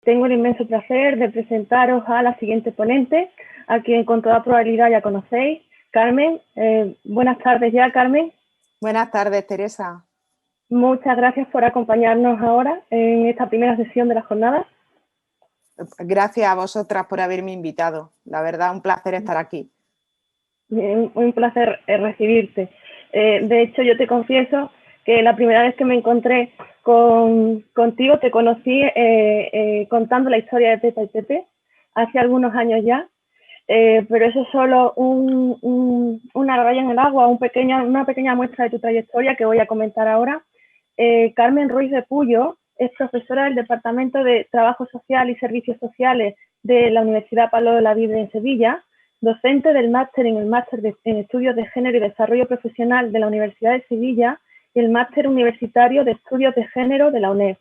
Tengo el inmenso placer de presentaros a la siguiente ponente, a quien con toda probabilidad ya conocéis, Carmen. Buenas tardes ya, Carmen. Buenas tardes, Teresa. Muchas gracias por acompañarnos ahora en esta primera sesión de la jornada. Gracias a vosotras por haberme invitado. La verdad, un placer estar aquí. Un placer recibirte. De hecho, yo te confieso que la primera vez que me encontré contigo te conocí contando la historia de Pepa y Pepe hace algunos años ya, pero eso es solo una raya en el agua, una pequeña muestra de tu trayectoria que voy a comentar ahora. Carmen Ruiz de Puyo es profesora del Departamento de Trabajo Social y Servicios Sociales de la Universidad Pablo de Olavide en Sevilla, docente del máster en el Máster en Estudios de Género y Desarrollo Profesional de la Universidad de Sevilla y el Máster Universitario de Estudios de Género de la UNED.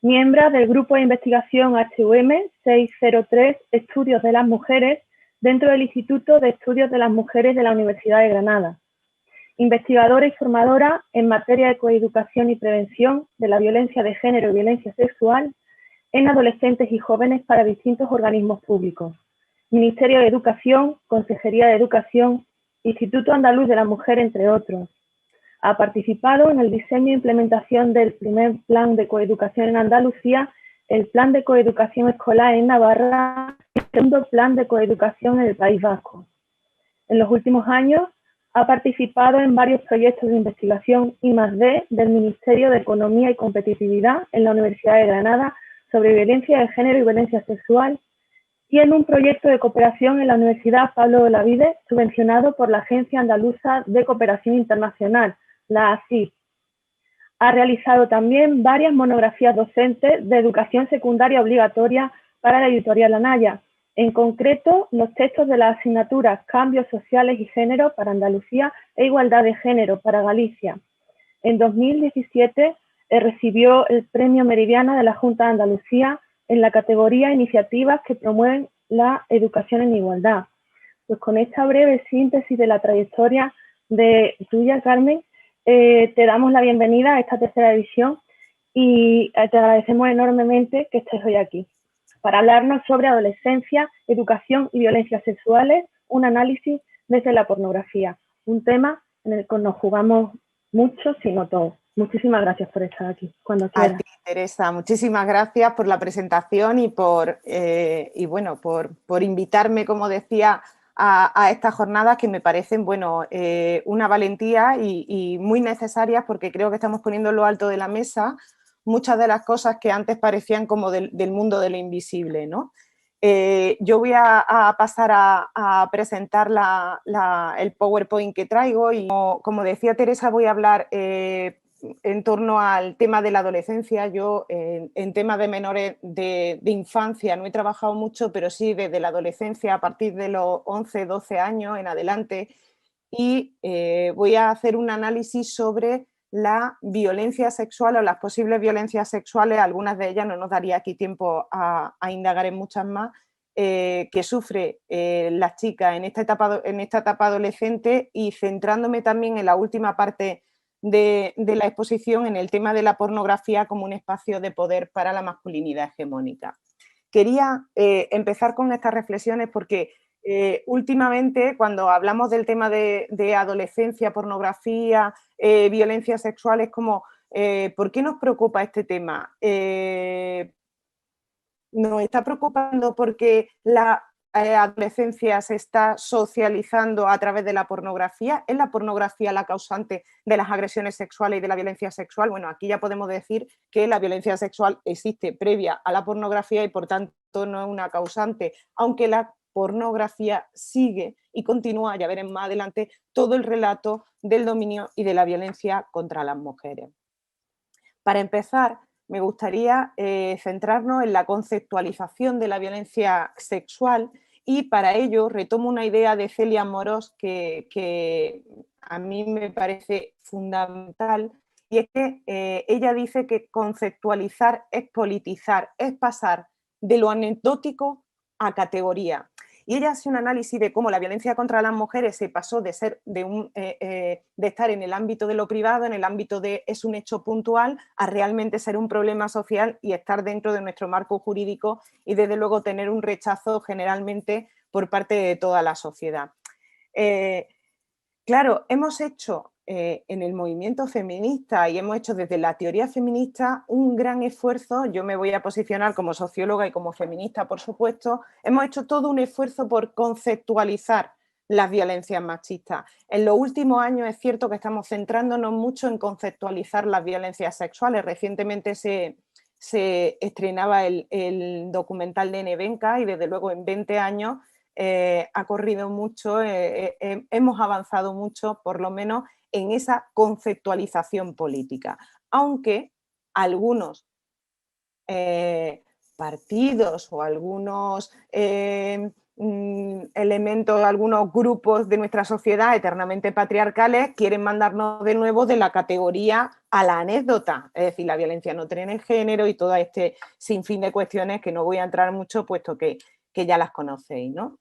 Miembro del Grupo de Investigación HUM 603 Estudios de las Mujeres dentro del Instituto de Estudios de las Mujeres de la Universidad de Granada. Investigadora y formadora en materia de coeducación y prevención de la violencia de género y violencia sexual en adolescentes y jóvenes para distintos organismos públicos. Ministerio de Educación, Consejería de Educación, Instituto Andaluz de la Mujer, entre otros. Ha participado en el diseño e implementación del primer plan de coeducación en Andalucía, el plan de coeducación escolar en Navarra y el segundo plan de coeducación en el País Vasco. En los últimos años ha participado en varios proyectos de investigación I+D del Ministerio de Economía y Competitividad en la Universidad de Granada sobre violencia de género y violencia sexual y en un proyecto de cooperación en la Universidad Pablo de Olavide subvencionado por la Agencia Andaluza de Cooperación Internacional, la ACID. Ha realizado también varias monografías docentes de educación secundaria obligatoria para la editorial Anaya, en concreto los textos de las asignaturas Cambios Sociales y Género para Andalucía e Igualdad de Género para Galicia. En 2017 recibió el Premio Meridiana de la Junta de Andalucía en la categoría Iniciativas que promueven la educación en igualdad. Pues con esta breve síntesis de la trayectoria de tuya, Carmen, te damos la bienvenida a esta tercera edición y te agradecemos enormemente que estés hoy aquí para hablarnos sobre adolescencia, educación y violencias sexuales, un análisis desde la pornografía, un tema en el que nos jugamos mucho, si no todo. Muchísimas gracias por estar aquí, cuando quieras. A ti, Teresa, muchísimas gracias por la presentación y por invitarme, como decía, a estas jornadas que me parecen una valentía y muy necesarias, porque creo que estamos poniendo en lo alto de la mesa muchas de las cosas que antes parecían como del mundo de lo invisible, ¿no? Yo voy a pasar a presentar el PowerPoint que traigo y como decía Teresa, voy a hablar en torno al tema de la adolescencia. Yo en temas de menores de infancia no he trabajado mucho, pero sí desde la adolescencia a partir de los 11, 12 años en adelante, y voy a hacer un análisis sobre la violencia sexual o las posibles violencias sexuales, algunas de ellas no nos daría aquí tiempo a indagar en muchas más, que sufre las chicas en esta etapa adolescente, y centrándome también en la última parte de la exposición en el tema de la pornografía como un espacio de poder para la masculinidad hegemónica. Quería empezar con estas reflexiones porque últimamente, cuando hablamos del tema de adolescencia, pornografía, violencia sexual, es como, ¿por qué nos preocupa este tema? Nos está preocupando porque la adolescencia se está socializando a través de la pornografía. ¿Es la pornografía la causante de las agresiones sexuales y de la violencia sexual? Bueno, aquí ya podemos decir que la violencia sexual existe previa a la pornografía y por tanto no es una causante, aunque la pornografía sigue y continúa, ya veremos más adelante, todo el relato del dominio y de la violencia contra las mujeres. Para empezar, me gustaría centrarnos en la conceptualización de la violencia sexual, y para ello retomo una idea de Celia Amorós que a mí me parece fundamental, y es que ella dice que conceptualizar es politizar, es pasar de lo anecdótico a categoría. y ella hace un análisis de cómo la violencia contra las mujeres se pasó de ser de estar en el ámbito de lo privado, en el ámbito de es un hecho puntual, a realmente ser un problema social y estar dentro de nuestro marco jurídico y desde luego tener un rechazo generalmente por parte de toda la sociedad. Claro, hemos hecho en el movimiento feminista y hemos hecho desde la teoría feminista un gran esfuerzo, yo me voy a posicionar como socióloga y como feminista, por supuesto, hemos hecho todo un esfuerzo por conceptualizar las violencias machistas. En los últimos años es cierto que estamos centrándonos mucho en conceptualizar las violencias sexuales. Recientemente se estrenaba el documental de Nevenka y desde luego en 20 años ha corrido mucho, hemos avanzado mucho, por lo menos en esa conceptualización política, aunque algunos partidos o algunos elementos, algunos grupos de nuestra sociedad eternamente patriarcales quieren mandarnos de nuevo de la categoría a la anécdota, es decir, la violencia no tiene género y todo este sinfín de cuestiones que no voy a entrar mucho puesto que ya las conocéis, ¿no?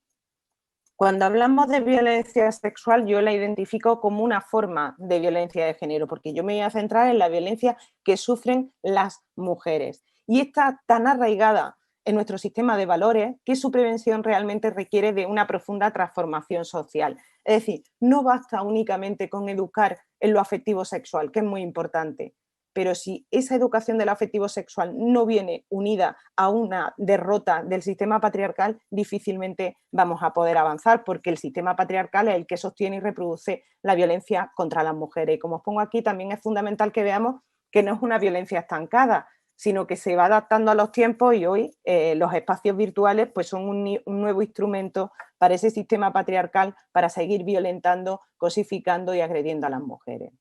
Cuando hablamos de violencia sexual, yo la identifico como una forma de violencia de género, porque yo me voy a centrar en la violencia que sufren las mujeres. Y está tan arraigada en nuestro sistema de valores que su prevención realmente requiere de una profunda transformación social. Es decir, no basta únicamente con educar en lo afectivo sexual, que es muy importante, pero si esa educación del afectivo sexual no viene unida a una derrota del sistema patriarcal, difícilmente vamos a poder avanzar, porque el sistema patriarcal es el que sostiene y reproduce la violencia contra las mujeres. Y como os pongo aquí, también es fundamental que veamos que no es una violencia estancada, sino que se va adaptando a los tiempos y hoy los espacios virtuales pues son un nuevo instrumento para ese sistema patriarcal para seguir violentando, cosificando y agrediendo a las mujeres.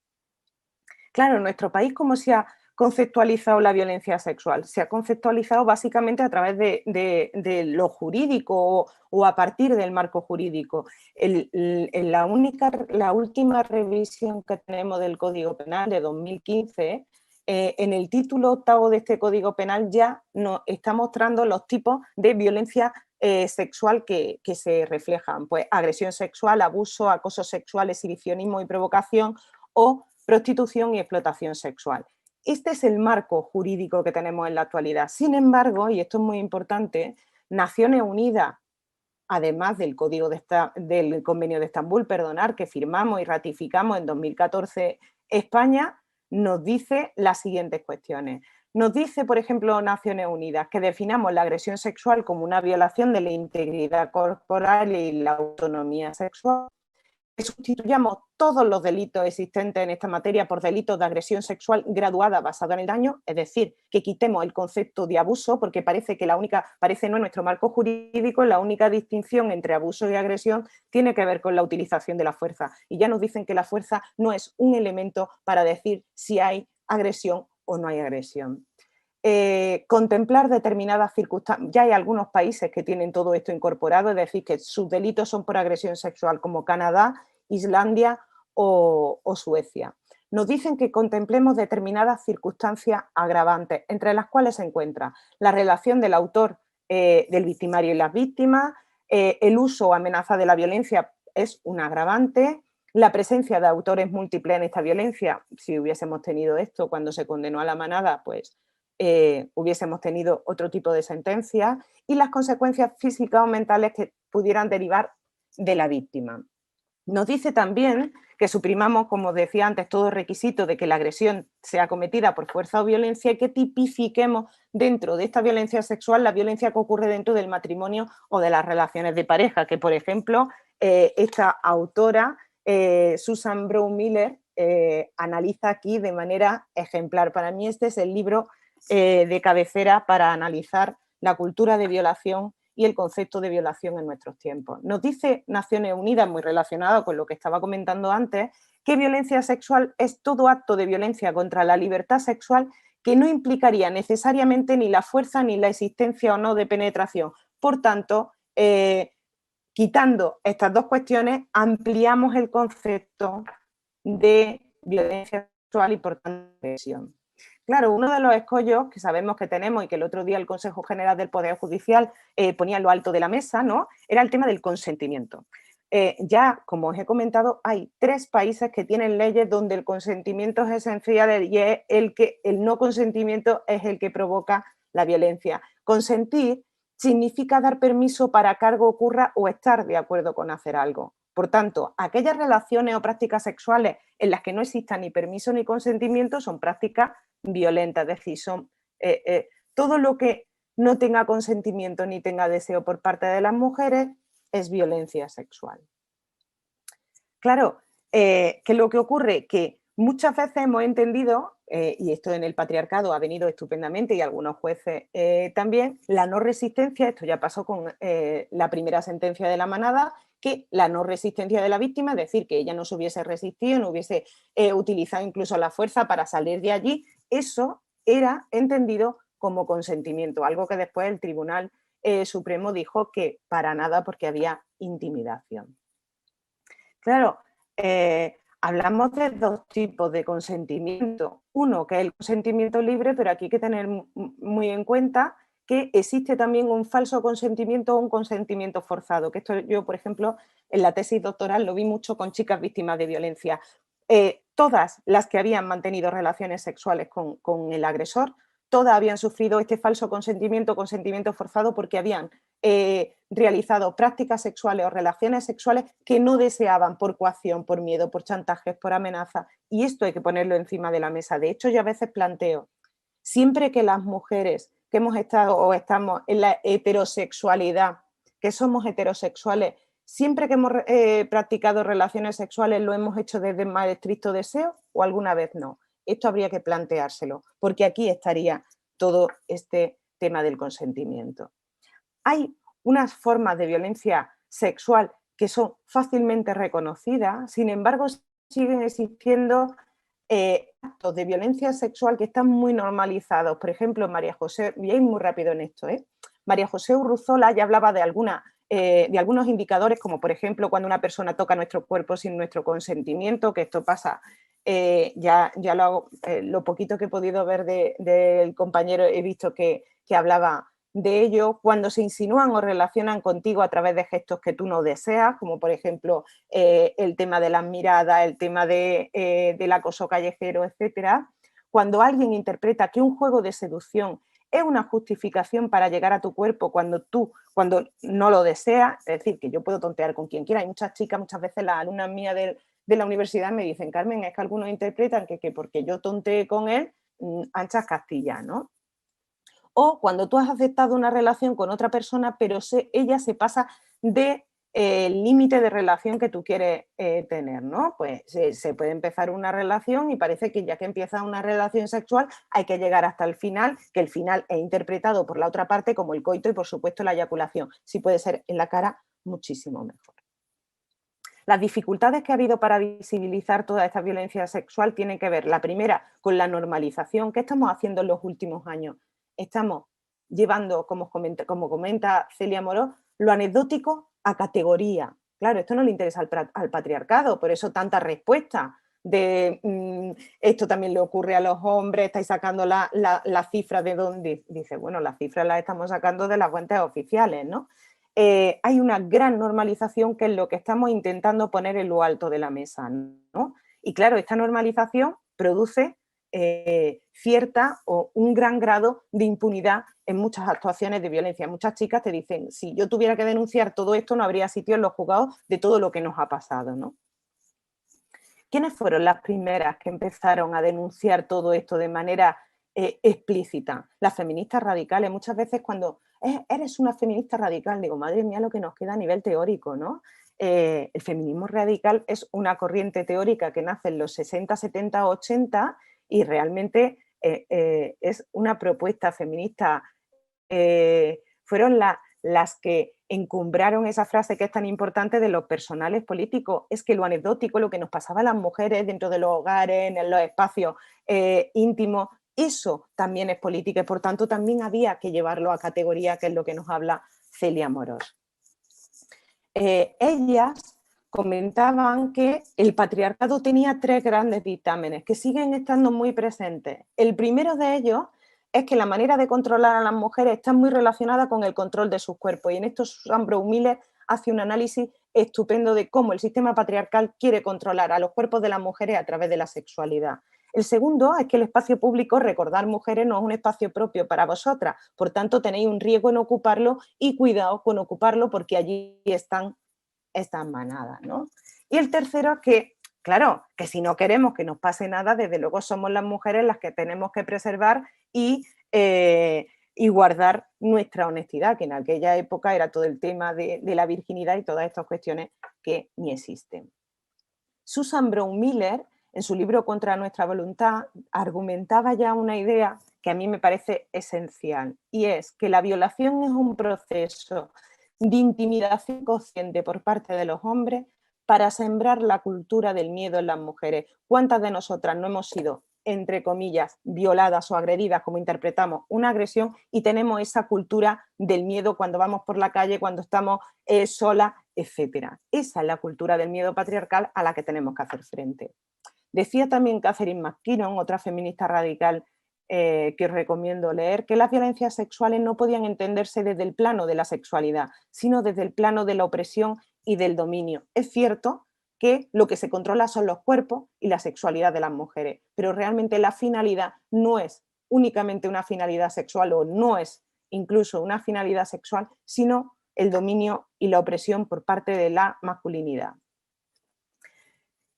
Claro, en nuestro país, ¿cómo se ha conceptualizado la violencia sexual? Se ha conceptualizado básicamente a través de lo jurídico o a partir del marco jurídico. La última revisión que tenemos del Código Penal de 2015, en el título octavo de este Código Penal ya nos está mostrando los tipos de violencia sexual que se reflejan, pues agresión sexual, abuso, acoso sexual, exhibicionismo y provocación o prostitución y explotación sexual. Este es el marco jurídico que tenemos en la actualidad. Sin embargo, y esto es muy importante, Naciones Unidas, además del del Convenio de Estambul, que firmamos y ratificamos en 2014, España nos dice las siguientes cuestiones. Nos dice, por ejemplo, Naciones Unidas, que definamos la agresión sexual como una violación de la integridad corporal y la autonomía sexual, que sustituyamos todos los delitos existentes en esta materia por delitos de agresión sexual graduada basada en el daño, es decir, que quitemos el concepto de abuso, porque parece que no en nuestro marco jurídico, la única distinción entre abuso y agresión tiene que ver con la utilización de la fuerza. Y ya nos dicen que la fuerza no es un elemento para decir si hay agresión o no hay agresión. Contemplar determinadas circunstancias. Ya hay algunos países que tienen todo esto incorporado, es decir, que sus delitos son por agresión sexual, como Canadá, Islandia o Suecia. Nos dicen que contemplemos determinadas circunstancias agravantes, entre las cuales se encuentra la relación del autor del victimario y las víctimas, el uso o amenaza de la violencia es un agravante, la presencia de autores múltiples en esta violencia. Si hubiésemos tenido esto cuando se condenó a la manada, pues hubiésemos tenido otro tipo de sentencia, y las consecuencias físicas o mentales que pudieran derivar de la víctima. Nos dice también que suprimamos, como decía antes, todo requisito de que la agresión sea cometida por fuerza o violencia y que tipifiquemos dentro de esta violencia sexual la violencia que ocurre dentro del matrimonio o de las relaciones de pareja, que por ejemplo esta autora, Susan Brown Miller, analiza aquí de manera ejemplar. Para mí este es el libro de cabecera para analizar la cultura de violación y el concepto de violación en nuestros tiempos. Nos dice Naciones Unidas, muy relacionado con lo que estaba comentando antes, que violencia sexual es todo acto de violencia contra la libertad sexual que no implicaría necesariamente ni la fuerza ni la existencia o no de penetración. Por tanto, quitando estas dos cuestiones, ampliamos el concepto de violencia sexual y por tanto agresión. Claro, uno de los escollos que sabemos que tenemos y que el otro día el Consejo General del Poder Judicial ponía en lo alto de la mesa, ¿no? Era el tema del consentimiento. Ya, como os he comentado, hay 3 países que tienen leyes donde el consentimiento es esencial y es el no consentimiento es el que provoca la violencia. Consentir significa dar permiso para que algo ocurra o estar de acuerdo con hacer algo. Por tanto, aquellas relaciones o prácticas sexuales en las que no exista ni permiso ni consentimiento son prácticas violentas, es decir, son todo lo que no tenga consentimiento ni tenga deseo por parte de las mujeres es violencia sexual. Claro, ¿qué es lo que ocurre? Que muchas veces hemos entendido, y esto en el patriarcado ha venido estupendamente y algunos jueces también, la no resistencia, esto ya pasó con la primera sentencia de la manada, que la no resistencia de la víctima, es decir, que ella no se hubiese resistido, no hubiese utilizado incluso la fuerza para salir de allí, eso era entendido como consentimiento, algo que después el Tribunal Supremo dijo que para nada porque había intimidación. Claro, hablamos de 2 tipos de consentimiento. Uno, que es el consentimiento libre, pero aquí hay que tener muy en cuenta que existe también un falso consentimiento o un consentimiento forzado, que esto yo, por ejemplo, en la tesis doctoral lo vi mucho con chicas víctimas de violencia. Todas las que habían mantenido relaciones sexuales con el agresor, todas habían sufrido este falso consentimiento, consentimiento forzado, porque habían realizado prácticas sexuales o relaciones sexuales que no deseaban por coacción, por miedo, por chantajes, por amenaza. Y esto hay que ponerlo encima de la mesa. De hecho, yo a veces planteo, siempre que las mujeres que hemos estado o estamos en la heterosexualidad, que somos heterosexuales, siempre que hemos practicado relaciones sexuales lo hemos hecho desde el más estricto deseo o alguna vez no. Esto habría que planteárselo, porque aquí estaría todo este tema del consentimiento. Hay unas formas de violencia sexual que son fácilmente reconocidas, sin embargo, siguen existiendo actos de violencia sexual que están muy normalizados. Por ejemplo, María José, voy a ir muy rápido en esto, María José Urruzola ya hablaba de algunos indicadores, como por ejemplo cuando una persona toca nuestro cuerpo sin nuestro consentimiento, que esto pasa, lo poquito que he podido ver del compañero he visto que hablaba de ello, cuando se insinúan o relacionan contigo a través de gestos que tú no deseas, como por ejemplo el tema de las miradas, el tema del acoso callejero, etcétera. Cuando alguien interpreta que un juego de seducción es una justificación para llegar a tu cuerpo cuando no lo deseas, es decir, que yo puedo tontear con quien quiera. Hay muchas chicas, muchas veces las alumnas mías de la universidad me dicen, Carmen, es que algunos interpretan que porque yo tonteé con él, anchas Castilla, ¿no? O cuando tú has aceptado una relación con otra persona, pero ella se pasa del límite de relación que tú quieres tener, ¿no? Pues se puede empezar una relación y parece que ya que empieza una relación sexual hay que llegar hasta el final, que el final es interpretado por la otra parte como el coito y por supuesto la eyaculación. Si puede ser en la cara, muchísimo mejor. Las dificultades que ha habido para visibilizar toda esta violencia sexual tienen que ver, la primera, con la normalización. ¿Qué estamos haciendo en los últimos años? Estamos llevando, como comenta Celia Moró, lo anecdótico a categoría. Claro, esto no le interesa al patriarcado, por eso tanta respuesta de esto también le ocurre a los hombres, estáis sacando la cifra de dónde. Dice, bueno, las cifras las estamos sacando de las fuentes oficiales, ¿no? Hay una gran normalización que es lo que estamos intentando poner en lo alto de la mesa, ¿no? Y claro, esta normalización produce cierta o un gran grado de impunidad en muchas actuaciones de violencia. Muchas chicas te dicen, si yo tuviera que denunciar todo esto, no habría sitio en los juzgados de todo lo que nos ha pasado, ¿no? ¿Quiénes fueron las primeras que empezaron a denunciar todo esto de manera explícita? Las feministas radicales. Muchas veces cuando eres una feminista radical, digo, madre mía, lo que nos queda a nivel teórico, ¿no? El feminismo radical es una corriente teórica que nace en los 60, 70, 80 y realmente es una propuesta feminista. Fueron las que encumbraron esa frase que es tan importante de los personales políticos. Es que lo anecdótico, lo que nos pasaba a las mujeres dentro de los hogares, en los espacios íntimos, eso también es política y por tanto también había que llevarlo a categoría, que es lo que nos habla Celia Morós. Ellas comentaban que el patriarcado tenía 3 grandes dictámenes que siguen estando muy presentes. El primero de ellos es que la manera de controlar a las mujeres está muy relacionada con el control de sus cuerpos, y en esto Susan Brown-Miller hace un análisis estupendo de cómo el sistema patriarcal quiere controlar a los cuerpos de las mujeres a través de la sexualidad. El segundo es que el espacio público, recordar mujeres, no es un espacio propio para vosotras, por tanto tenéis un riesgo en ocuparlo y cuidado con ocuparlo porque allí están estas manadas, ¿no? Y el tercero es que, claro, que si no queremos que nos pase nada, desde luego somos las mujeres las que tenemos que preservar y guardar nuestra honestidad, que en aquella época era todo el tema de la virginidad y todas estas cuestiones que ni existen. Susan Brown-Miller, en su libro Contra nuestra voluntad, argumentaba ya una idea que a mí me parece esencial, y es que la violación es un proceso de intimidación consciente por parte de los hombres para sembrar la cultura del miedo en las mujeres. ¿Cuántas de nosotras no hemos sido, entre comillas, violadas o agredidas, como interpretamos una agresión, y tenemos esa cultura del miedo cuando vamos por la calle, cuando estamos solas, etcétera? Esa es la cultura del miedo patriarcal a la que tenemos que hacer frente. Decía también Catherine McKinnon, otra feminista radical que os recomiendo leer, que las violencias sexuales no podían entenderse desde el plano de la sexualidad, sino desde el plano de la opresión y del dominio. Es cierto que lo que se controla son los cuerpos y la sexualidad de las mujeres, pero realmente la finalidad no es únicamente una finalidad sexual, o no es incluso una finalidad sexual, sino el dominio y la opresión por parte de la masculinidad.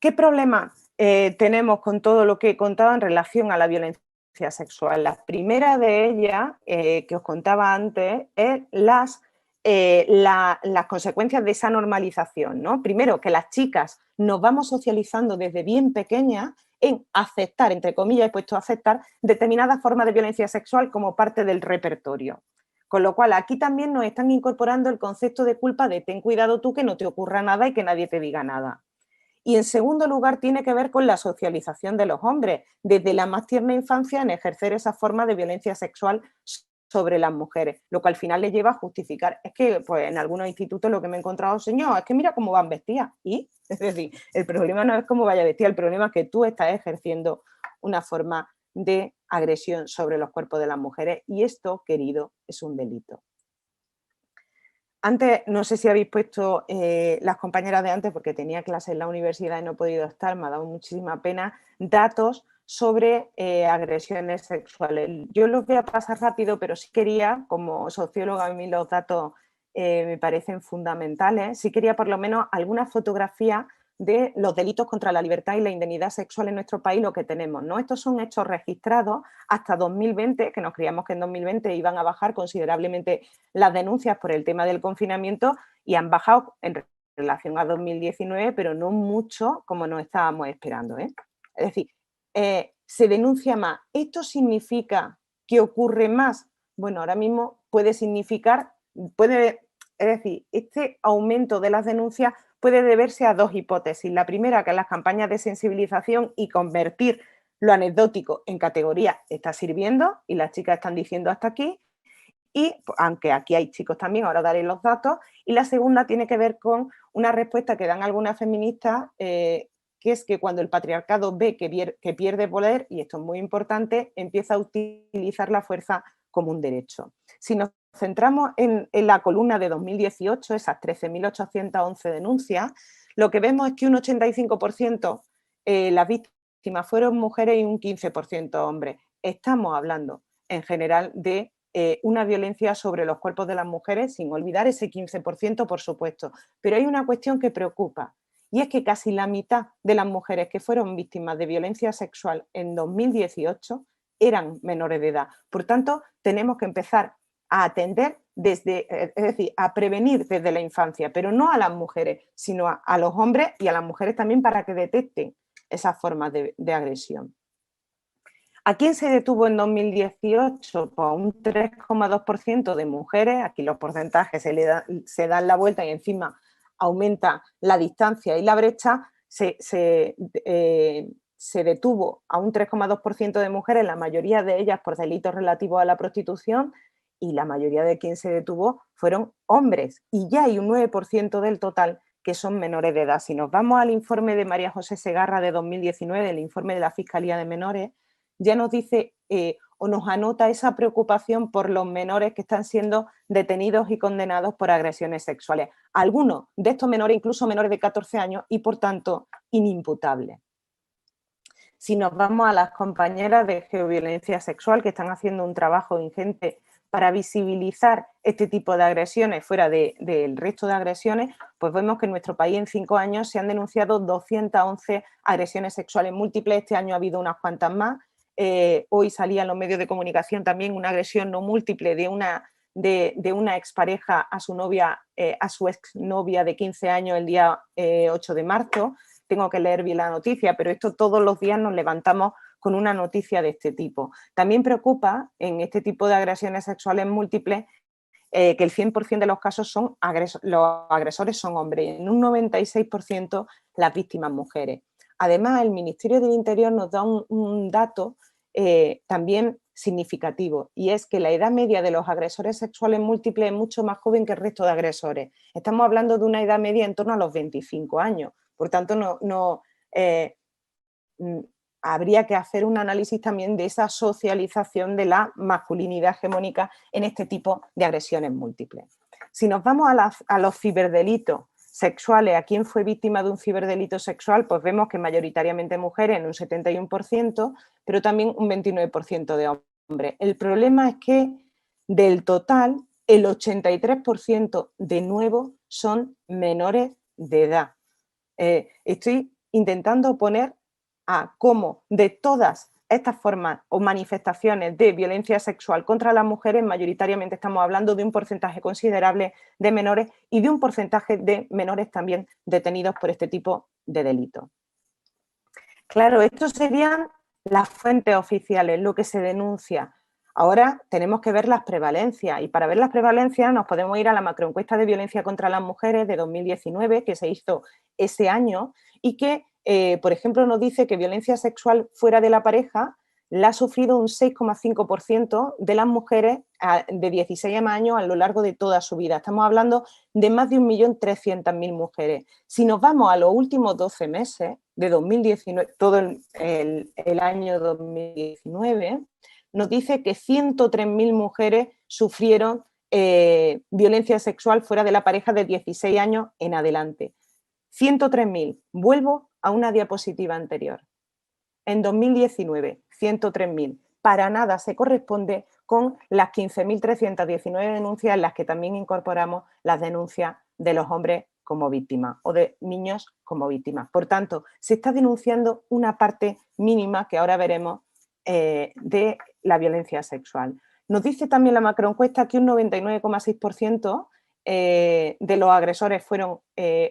¿Qué problema tenemos con todo lo que he contado en relación a la violencia sexual? La primera de ellas, que os contaba antes, es las consecuencias de esa normalización, ¿no? Primero, que las chicas nos vamos socializando desde bien pequeñas en aceptar, entre comillas, he puesto a aceptar, determinadas formas de violencia sexual como parte del repertorio. Con lo cual, aquí también nos están incorporando el concepto de culpa de ten cuidado tú que no te ocurra nada y que nadie te diga nada. Y en segundo lugar, tiene que ver con la socialización de los hombres, desde la más tierna infancia, en ejercer esa forma de violencia sexual sobre las mujeres, lo que al final les lleva a justificar. Es que pues, en algunos institutos lo que me he encontrado, señor, es que mira cómo van vestidas. ¿Y? Es decir, el problema no es cómo vaya vestida, el problema es que tú estás ejerciendo una forma de agresión sobre los cuerpos de las mujeres, y esto, querido, es un delito. Antes, no sé si habéis puesto las compañeras de antes, porque tenía clase en la universidad y no he podido estar, me ha dado muchísima pena, datos sobre agresiones sexuales. Yo los voy a pasar rápido, pero sí quería, como socióloga, a mí los datos me parecen fundamentales, sí quería por lo menos alguna fotografía de los delitos contra la libertad y la indemnidad sexual en nuestro país, lo que tenemos, ¿no? Estos son hechos registrados hasta 2020, que nos creíamos que en 2020 iban a bajar considerablemente las denuncias por el tema del confinamiento, y han bajado en relación a 2019, pero no mucho como nos estábamos esperando, ¿eh? Es decir, se denuncia más. ¿Esto significa que ocurre más? Bueno, ahora mismo puede significar, es decir, este aumento de las denuncias puede deberse a dos hipótesis. La primera, que las campañas de sensibilización y convertir lo anecdótico en categoría está sirviendo y las chicas están diciendo hasta aquí, y aunque aquí hay chicos también, ahora daré los datos. Y la segunda tiene que ver con una respuesta que dan algunas feministas, que es que cuando el patriarcado ve que pierde poder, y esto es muy importante, empieza a utilizar la fuerza como un derecho. Si nos centramos en la columna de 2018, esas 13.811 denuncias, lo que vemos es que un 85% las víctimas fueron mujeres y un 15% hombres. Estamos hablando en general de una violencia sobre los cuerpos de las mujeres, sin olvidar ese 15%, por supuesto. Pero hay una cuestión que preocupa, y es que casi la mitad de las mujeres que fueron víctimas de violencia sexual en 2018 eran menores de edad. Por tanto, tenemos que empezar a atender desde, es decir, a prevenir desde la infancia, pero no a las mujeres, sino a los hombres y a las mujeres también, para que detecten esas formas de agresión. ¿A quién se detuvo en 2018? Pues a un 3,2% de mujeres. Aquí los porcentajes se dan la vuelta y encima aumenta la distancia y la brecha. Se detuvo a un 3,2% de mujeres, la mayoría de ellas por delitos relativos a la prostitución, y la mayoría de quien se detuvo fueron hombres. Y ya hay un 9% del total que son menores de edad. Si nos vamos al informe de María José Segarra de 2019, el informe de la Fiscalía de Menores, ya nos dice o nos anota esa preocupación por los menores que están siendo detenidos y condenados por agresiones sexuales. Algunos de estos menores, incluso menores de 14 años, y por tanto inimputables. Si nos vamos a las compañeras de geoviolencia sexual que están haciendo un trabajo ingente para visibilizar este tipo de agresiones fuera del resto de agresiones, pues vemos que en nuestro país en 5 años se han denunciado 211 agresiones sexuales múltiples. Este año ha habido unas cuantas más. Hoy salía en los medios de comunicación también una agresión no múltiple de una expareja a su novia, a su exnovia de 15 años el día 8 de marzo. Tengo que leer bien la noticia, pero esto todos los días nos levantamos con una noticia de este tipo. También preocupa en este tipo de agresiones sexuales múltiples que el 100% de los casos los agresores son hombres, en un 96% las víctimas mujeres. Además, el Ministerio del Interior nos da un dato también significativo, y es que la edad media de los agresores sexuales múltiples es mucho más joven que el resto de agresores. Estamos hablando de una edad media en torno a los 25 años. Por tanto, habría que hacer un análisis también de esa socialización de la masculinidad hegemónica en este tipo de agresiones múltiples. Si nos vamos a los ciberdelitos sexuales, ¿a quién fue víctima de un ciberdelito sexual? Pues vemos que mayoritariamente mujeres, en un 71%, pero también un 29% de hombres. El problema es que del total, el 83% de nuevo son menores de edad. Estoy intentando poner a cómo de todas estas formas o manifestaciones de violencia sexual contra las mujeres, mayoritariamente estamos hablando de un porcentaje considerable de menores y de un porcentaje de menores también detenidos por este tipo de delitos. Claro, estos serían las fuentes oficiales, lo que se denuncia. Ahora tenemos que ver las prevalencias, y para ver las prevalencias nos podemos ir a la macroencuesta de violencia contra las mujeres de 2019, que se hizo ese año, y que, por ejemplo, nos dice que violencia sexual fuera de la pareja la ha sufrido un 6,5% de las mujeres de 16 años a lo largo de toda su vida. Estamos hablando de más de 1.300.000 mujeres. Si nos vamos a los últimos 12 meses de 2019, todo el año 2019, nos dice que 103.000 mujeres sufrieron violencia sexual fuera de la pareja de 16 años en adelante. 103.000. Vuelvo a una diapositiva anterior. En 2019, 103.000. Para nada se corresponde con las 15.319 denuncias en las que también incorporamos las denuncias de los hombres como víctimas o de niños como víctimas. Por tanto, se está denunciando una parte mínima que ahora veremos de la violencia sexual. Nos dice también la macroencuesta que un 99,6% de los agresores fueron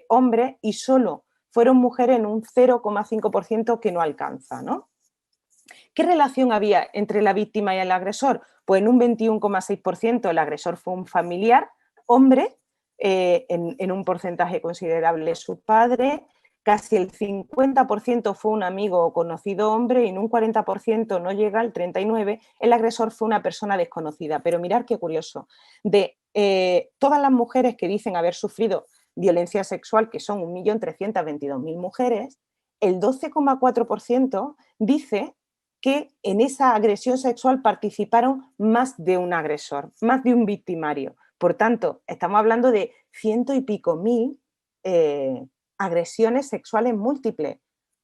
hombres y solo fueron mujeres en un 0,5% que no alcanza, ¿no? ¿Qué relación había entre la víctima y el agresor? Pues en un 21,6% el agresor fue un familiar, hombre, en un porcentaje considerable su padre, casi el 50% fue un amigo o conocido hombre y en un 40%, no llega al 39%, el agresor fue una persona desconocida. Pero mirad qué curioso, de todas las mujeres que dicen haber sufrido violencia sexual, que son 1.322.000 mujeres, el 12,4% dice que en esa agresión sexual participaron más de un agresor, más de un victimario. Por tanto, estamos hablando de 100 y pico mil agresiones sexuales múltiples.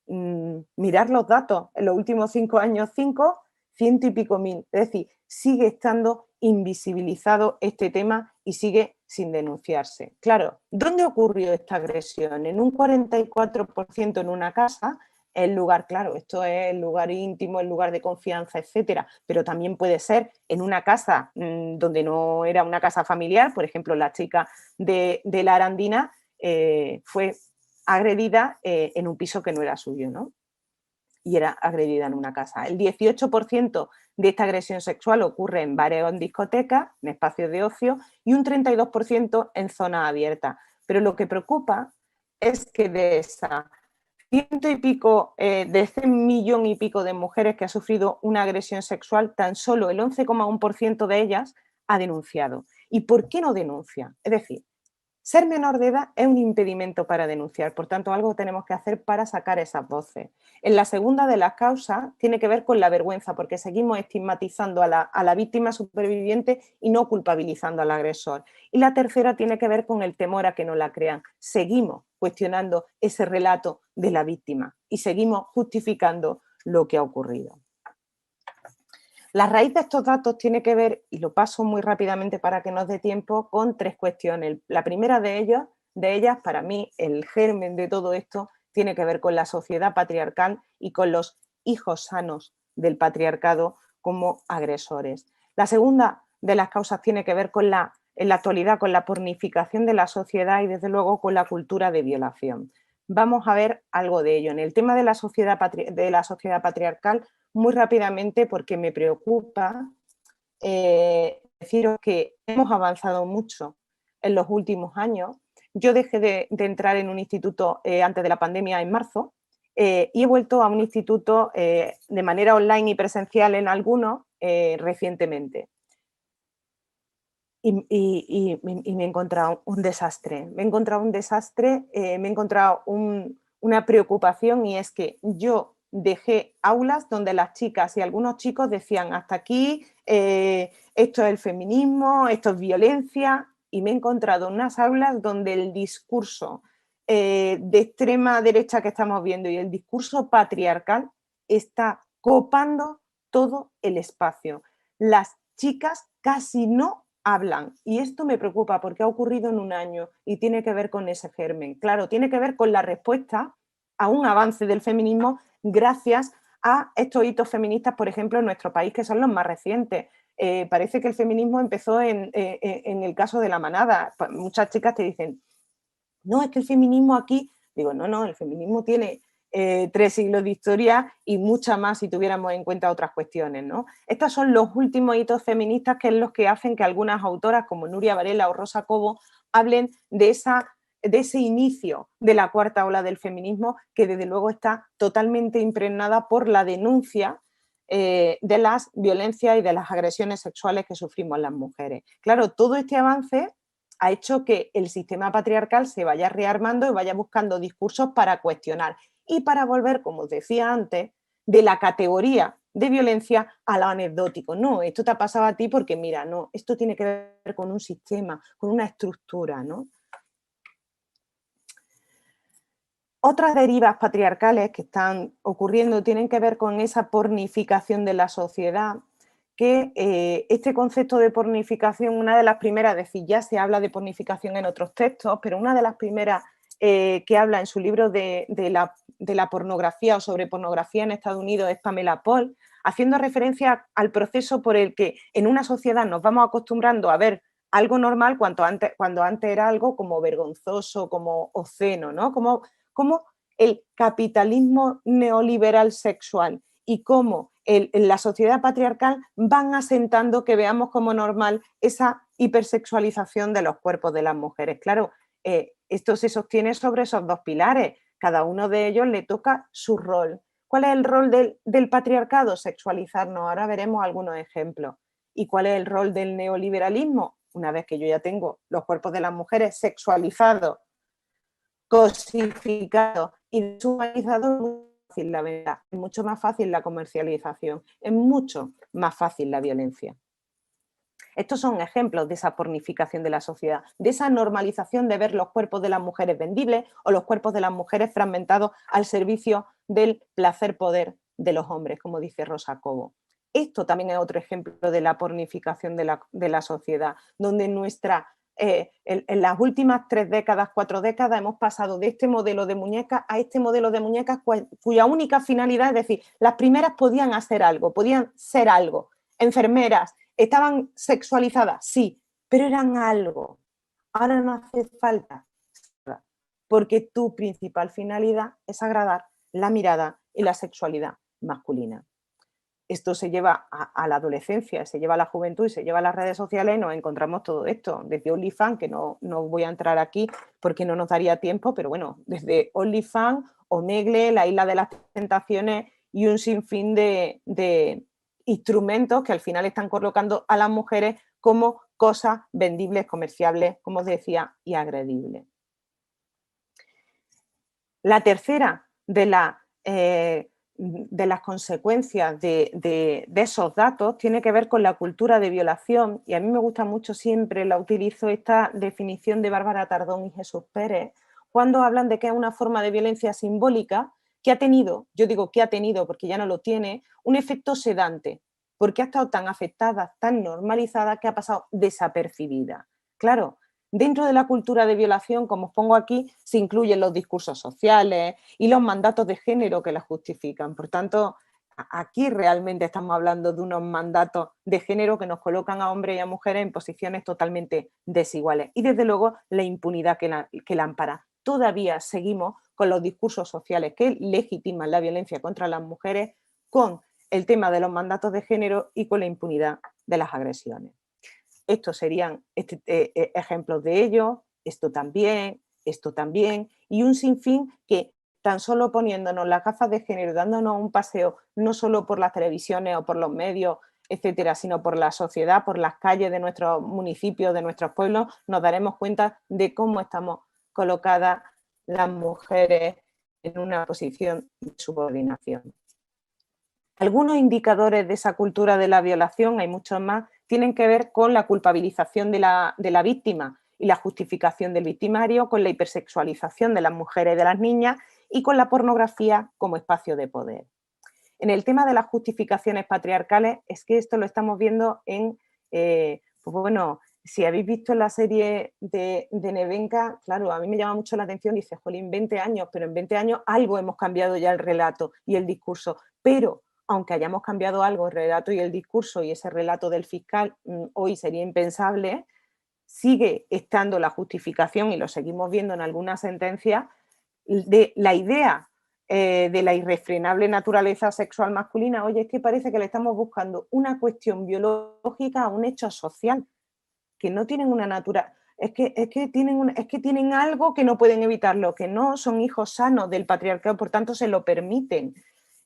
Mirar los datos, en los últimos 5 años, 100 y pico mil. Es decir, sigue estando invisibilizado este tema y sigue sin denunciarse. Claro, ¿dónde ocurrió esta agresión? En un 44% en una casa. El lugar, claro, esto es el lugar íntimo, el lugar de confianza, etcétera, pero también puede ser en una casa donde no era una casa familiar. Por ejemplo, la chica de la Arandina fue agredida en un piso que no era suyo, ¿no? Y era agredida en una casa. El 18% de esta agresión sexual ocurre en bares o en discotecas, en espacios de ocio, y un 32% en zonas abiertas. Pero lo que preocupa es que de esa ciento y pico, de ese 1.000.000 y pico de mujeres que ha sufrido una agresión sexual, tan solo el 11,1% de ellas ha denunciado. ¿Y por qué no denuncia? Es decir, ser menor de edad es un impedimento para denunciar, por tanto, algo tenemos que hacer para sacar esas voces. En la segunda de las causas tiene que ver con la vergüenza, porque seguimos estigmatizando a la víctima superviviente y no culpabilizando al agresor. Y la tercera tiene que ver con el temor a que no la crean. Seguimos cuestionando ese relato de la víctima y seguimos justificando lo que ha ocurrido. La raíz de estos datos tiene que ver, y lo paso muy rápidamente para que nos dé tiempo, con tres cuestiones. La primera de ellas, para mí, el germen de todo esto, tiene que ver con la sociedad patriarcal y con los hijos sanos del patriarcado como agresores. La segunda de las causas tiene que ver en la actualidad, con la pornificación de la sociedad y, desde luego, con la cultura de violación. Vamos a ver algo de ello. En el tema de la sociedad patriarcal, muy rápidamente, porque me preocupa, deciros que hemos avanzado mucho en los últimos años. Yo dejé de entrar en un instituto antes de la pandemia en marzo y he vuelto a un instituto de manera online y presencial en algunos recientemente. Y me he encontrado un desastre. Me he encontrado un desastre, me he encontrado una preocupación, y es que yo dejé aulas donde las chicas y algunos chicos decían hasta aquí, esto es el feminismo, esto es violencia, y me he encontrado unas aulas donde el discurso de extrema derecha que estamos viendo y el discurso patriarcal está copando todo el espacio. Las chicas casi no hablan, y esto me preocupa porque ha ocurrido en un año y tiene que ver con ese germen. Claro, tiene que ver con la respuesta a un avance del feminismo gracias a estos hitos feministas, por ejemplo, en nuestro país, que son los más recientes. Parece que el feminismo empezó en el caso de la manada. Muchas chicas te dicen, no, es que el feminismo aquí, digo, no, el feminismo tiene 3 siglos de historia y mucha más si tuviéramos en cuenta otras cuestiones, ¿no? Estos son los últimos hitos feministas, que es los que hacen que algunas autoras como Nuria Varela o Rosa Cobo hablen de ese inicio de la cuarta ola del feminismo, que desde luego está totalmente impregnada por la denuncia de las violencias y de las agresiones sexuales que sufrimos las mujeres. Claro, todo este avance ha hecho que el sistema patriarcal se vaya rearmando y vaya buscando discursos para cuestionar y para volver, como os decía antes, de la categoría de violencia a lo anecdótico. No, esto te ha pasado a ti porque, mira, no, esto tiene que ver con un sistema, con una estructura, ¿no? Otras derivas patriarcales que están ocurriendo tienen que ver con esa pornificación de la sociedad, que este concepto de pornificación, una de las primeras, es decir, ya se habla de pornificación en otros textos, pero una de las primeras que habla en su libro de la pornografía o sobre pornografía en Estados Unidos es Pamela Paul, haciendo referencia al proceso por el que en una sociedad nos vamos acostumbrando a ver algo normal cuando antes era algo como vergonzoso, como obsceno, ¿no? Como el capitalismo neoliberal sexual y cómo la sociedad patriarcal van asentando que veamos como normal esa hipersexualización de los cuerpos de las mujeres. Claro, esto se sostiene sobre esos dos pilares, cada uno de ellos le toca su rol. ¿Cuál es el rol del patriarcado? Sexualizarnos, ahora veremos algunos ejemplos. ¿Y cuál es el rol del neoliberalismo? Una vez que yo ya tengo los cuerpos de las mujeres sexualizados, cosificados y deshumanizados, es muy fácil la venta, es mucho más fácil la comercialización, es mucho más fácil la violencia. Estos son ejemplos de esa pornificación de la sociedad, de esa normalización de ver los cuerpos de las mujeres vendibles o los cuerpos de las mujeres fragmentados al servicio del placer-poder de los hombres, como dice Rosa Cobo. Esto también es otro ejemplo de la pornificación de la sociedad, donde en las últimas 3 décadas, 4 décadas, hemos pasado de este modelo de muñecas a este modelo de muñecas cuya única finalidad, es decir, las primeras podían hacer algo, podían ser algo, enfermeras, estaban sexualizadas, sí, pero eran algo. Ahora no hace falta, porque tu principal finalidad es agradar la mirada y la sexualidad masculina. Esto se lleva a la adolescencia, se lleva a la juventud y se lleva a las redes sociales, y nos encontramos todo esto, desde OnlyFans, que no voy a entrar aquí porque no nos daría tiempo, pero bueno, desde OnlyFans, Omegle, la Isla de las Tentaciones y un sinfín de instrumentos que al final están colocando a las mujeres como cosas vendibles, comerciables, como os decía, y agredibles. La tercera de las consecuencias de esos datos tiene que ver con la cultura de violación, y a mí me gusta mucho, siempre la utilizo, esta definición de Bárbara Tardón y Jesús Pérez, cuando hablan de que es una forma de violencia simbólica que ha tenido, yo digo que ha tenido porque ya no lo tiene, un efecto sedante, porque ha estado tan afectada, tan normalizada, que ha pasado desapercibida. Claro, dentro de la cultura de violación, como os pongo aquí, se incluyen los discursos sociales y los mandatos de género que la justifican. Por tanto, aquí realmente estamos hablando de unos mandatos de género que nos colocan a hombres y a mujeres en posiciones totalmente desiguales. Y desde luego la impunidad que la ampara. Todavía seguimos con los discursos sociales que legitiman la violencia contra las mujeres, con el tema de los mandatos de género y con la impunidad de las agresiones. Estos serían ejemplos de ello, esto también, y un sinfín que tan solo poniéndonos las gafas de género, dándonos un paseo no solo por las televisiones o por los medios, etcétera, sino por la sociedad, por las calles de nuestros municipios, de nuestros pueblos, nos daremos cuenta de cómo estamos colocadas las mujeres en una posición de subordinación. Algunos indicadores de esa cultura de la violación, hay muchos más, tienen que ver con la culpabilización de la víctima y la justificación del victimario, con la hipersexualización de las mujeres y de las niñas y con la pornografía como espacio de poder. En el tema de las justificaciones patriarcales, es que esto lo estamos viendo en, pues bueno, si habéis visto la serie de Nevenka, claro, a mí me llama mucho la atención, dice, jolín, 20 años, pero en 20 años algo hemos cambiado ya el relato y el discurso, pero aunque hayamos cambiado algo el relato y el discurso y ese relato del fiscal hoy sería impensable, sigue estando la justificación, y lo seguimos viendo en algunas sentencias, de la idea de la irrefrenable naturaleza sexual masculina. Oye, es que parece que le estamos buscando una cuestión biológica a un hecho social, que no tienen una naturaleza, es que tienen algo que no pueden evitarlo, que no son hijos sanos del patriarcado, por tanto se lo permiten.